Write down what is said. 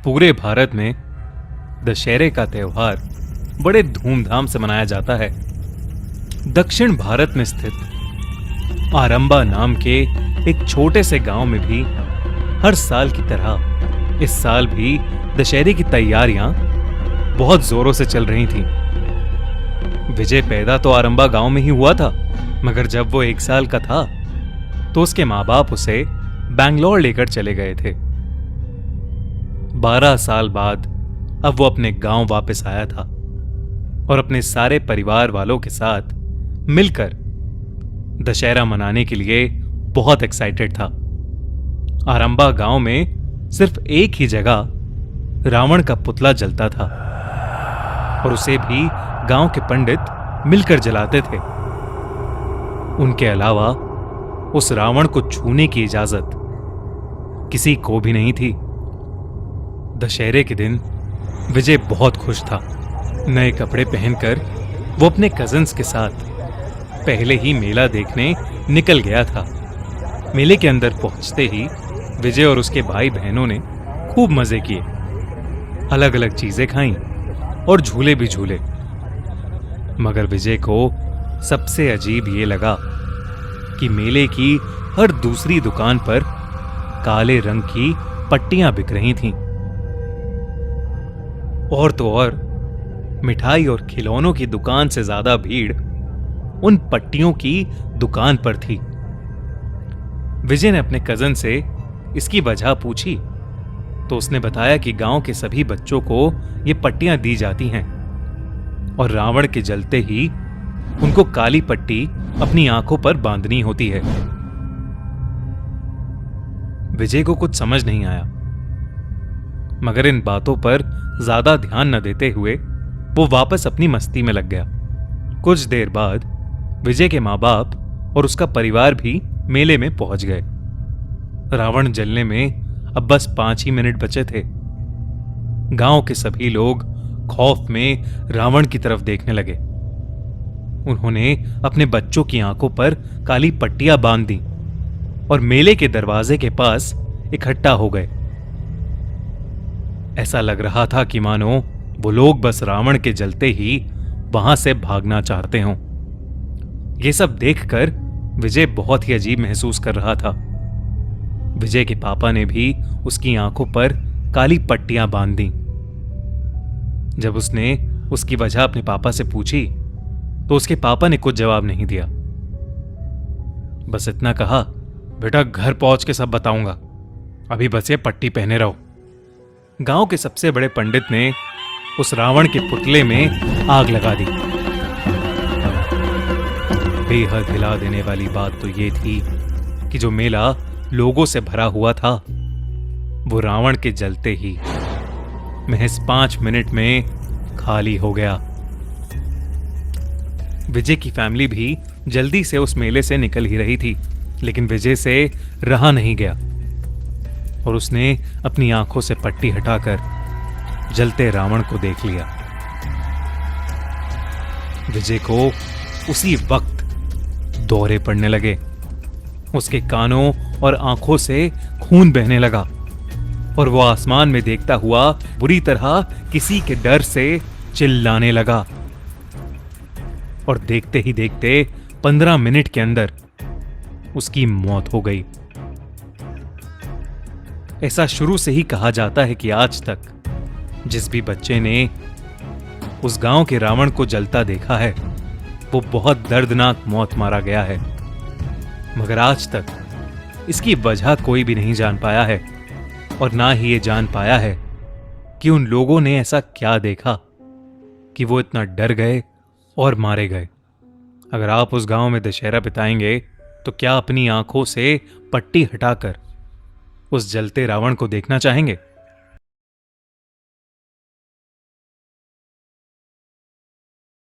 पूरे भारत में दशहरे का त्योहार बड़े धूमधाम से मनाया जाता है। दक्षिण भारत में स्थित आरंबा नाम के एक छोटे से गांव में भी हर साल की तरह इस साल भी दशहरे की तैयारियां बहुत जोरों से चल रही थीं। विजय पैदा तो आरंबा गांव में ही हुआ था, मगर जब वो 1 साल का था तो उसके माँ बाप उसे बैंगलोर लेकर चले गए थे। 12 साल बाद अब वो अपने गांव वापस आया था और अपने सारे परिवार वालों के साथ मिलकर दशहरा मनाने के लिए बहुत एक्साइटेड था। आरंबा गांव में सिर्फ एक ही जगह रावण का पुतला जलता था और उसे भी गांव के पंडित मिलकर जलाते थे। उनके अलावा उस रावण को छूने की इजाजत किसी को भी नहीं थी। दशहरे के दिन विजय बहुत खुश था। नए कपड़े पहनकर वो अपने कजिन्स के साथ पहले ही मेला देखने निकल गया था। मेले के अंदर पहुंचते ही विजय और उसके भाई बहनों ने खूब मजे किए, अलग अलग चीजें खाईं और झूले भी झूले। मगर विजय को सबसे अजीब ये लगा कि मेले की हर दूसरी दुकान पर काले रंग की पट्टियां बिक रही थीं। और तो और मिठाई और खिलौनों की दुकान से ज्यादा भीड़ उन पट्टियों की दुकान पर थी। विजय ने अपने कजन से इसकी वजह पूछी तो उसने बताया कि गांव के सभी बच्चों को ये पट्टियां दी जाती हैं और रावण के जलते ही उनको काली पट्टी अपनी आंखों पर बांधनी होती है। विजय को कुछ समझ नहीं आया, मगर इन बातों पर ज्यादा ध्यान न देते हुए वो वापस अपनी मस्ती में लग गया। कुछ देर बाद विजय के माँ बाप और उसका परिवार भी मेले में पहुंच गए। रावण जलने में अब बस 5 ही मिनट बचे थे। गांव के सभी लोग खौफ में रावण की तरफ देखने लगे। उन्होंने अपने बच्चों की आंखों पर काली पट्टियां बांध दी और मेले के दरवाजे के पास इकट्ठा हो गए। ऐसा लग रहा था कि मानो वो लोग बस रावण के जलते ही वहां से भागना चाहते हों। ये सब देखकर विजय बहुत ही अजीब महसूस कर रहा था। विजय के पापा ने भी उसकी आंखों पर काली पट्टियां बांध दी। जब उसने उसकी वजह अपने पापा से पूछी तो उसके पापा ने कुछ जवाब नहीं दिया। बस इतना कहा, बेटा घर पहुंच के सब बताऊंगा, अभी बस ये पट्टी पहने रहो। गांव के सबसे बड़े पंडित ने उस रावण के पुतले में आग लगा दी। बेहद हिला देने वाली बात तो यह थी कि जो मेला लोगों से भरा हुआ था वो रावण के जलते ही महज 5 मिनट में खाली हो गया। विजय की फैमिली भी जल्दी से उस मेले से निकल ही रही थी, लेकिन विजय से रहा नहीं गया और उसने अपनी आंखों से पट्टी हटाकर जलते रावण को देख लिया। विजय को उसी वक्त दौरे पड़ने लगे। उसके कानों और आंखों से खून बहने लगा और वो आसमान में देखता हुआ बुरी तरह किसी के डर से चिल्लाने लगा। और देखते ही देखते 15 मिनट के अंदर उसकी मौत हो गई। ऐसा शुरू से ही कहा जाता है कि आज तक जिस भी बच्चे ने उस गांव के रावण को जलता देखा है वो बहुत दर्दनाक मौत मारा गया है। मगर आज तक इसकी वजह कोई भी नहीं जान पाया है और ना ही ये जान पाया है कि उन लोगों ने ऐसा क्या देखा कि वो इतना डर गए और मारे गए। अगर आप उस गांव में दशहरा बिताएंगे तो क्या अपनी आंखों से पट्टी हटाकर उस जलते रावण को देखना चाहेंगे?